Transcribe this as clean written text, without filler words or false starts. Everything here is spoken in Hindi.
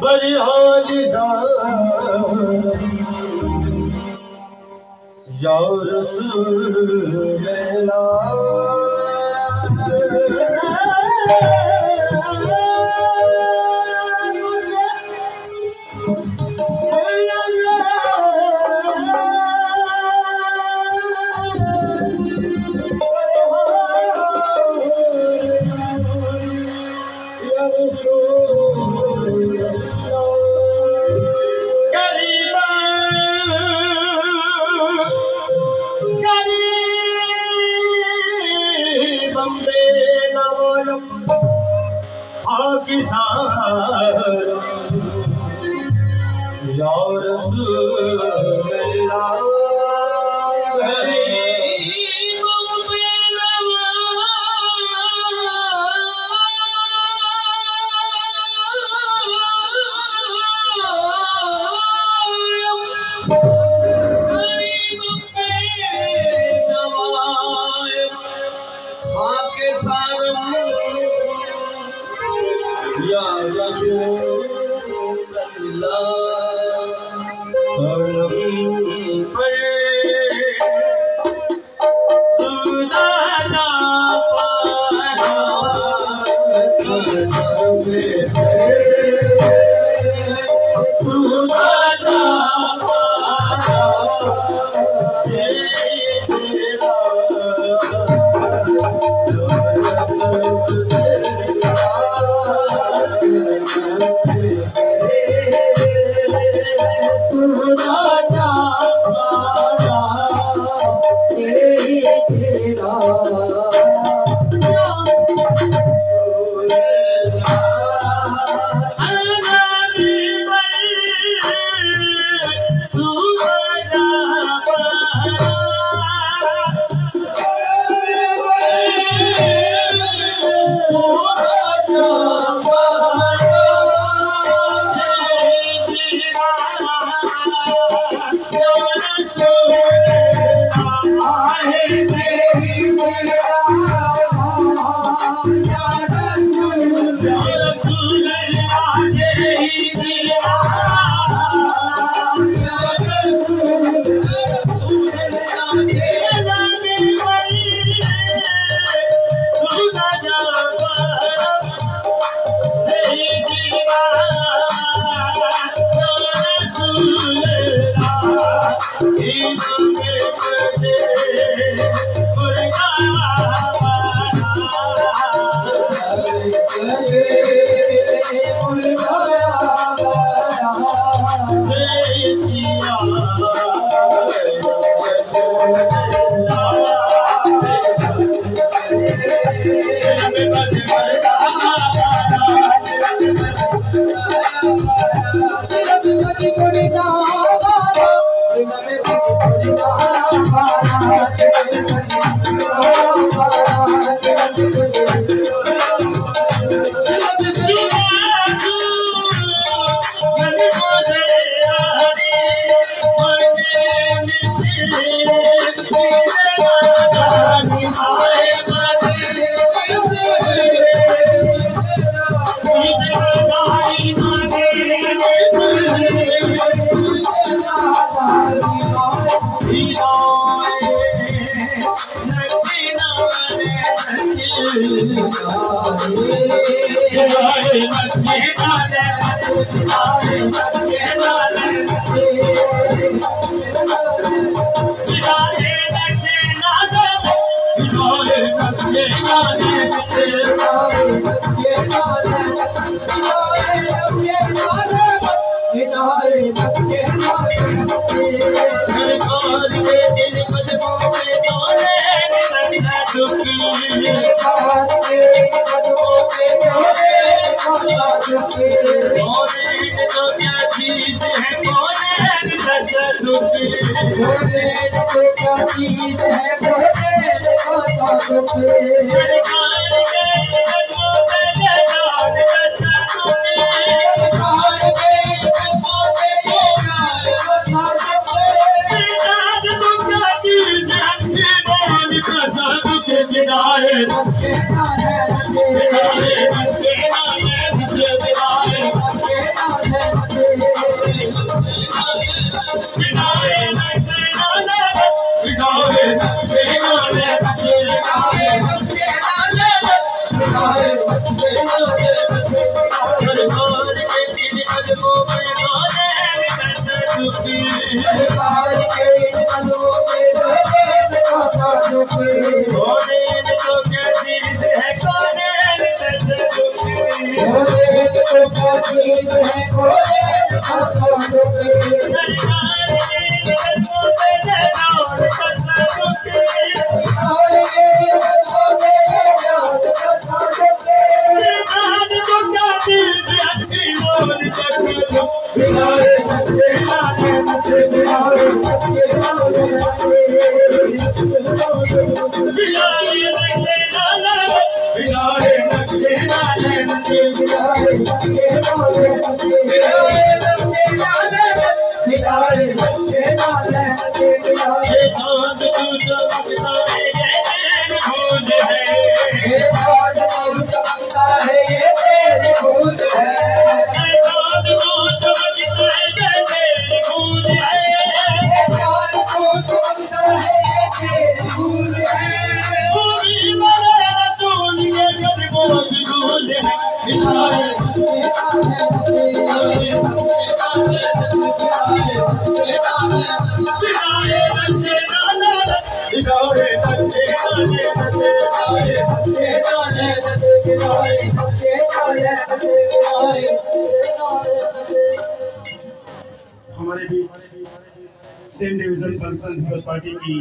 बड़ी हाजिदा या Yeah. चीज है कौन तसल्लुफ़ भोलेन को क्या चीज है भोलेन को तसल्लुफ़ सरकार के कदमों पे लगान तसल्लुफ़ सरकार के कदमों पे लगान तसल्लुफ़ इजाद तो क्या चीज अच्छी बोल तसल्लुफ़ बिदाए बिदाए बच्चे नाले बिदाए बिदाए बच्चे नाले बिदाए बच्चे नाले सरकार के इन कदमों पे लगान तसल्लुफ़ भोलेन तो क्या चीज है कौन तसल्लुफ़ सरकार के कदमों पे लगान तसल्लुफ़ इजाद तो क्या चीज अच्छी बोल तसल्लुफ़ बिदाए बच्चे नाले बिदाए बच्चे नाले बिदाए बच्चे नाले बिदाए बच्चे नाले बिदाए बच्चे नाले ये चाँद तू चमकता है ये तेरी खोज है ये चाँद तू चमकता है ये तेरी खोज है पूरी वाले रसूल के कदमों की धूल है बिदाए बिदाए बच्चे नाले बिदाए बच्चे नाले हमारे बीच same division person people's party की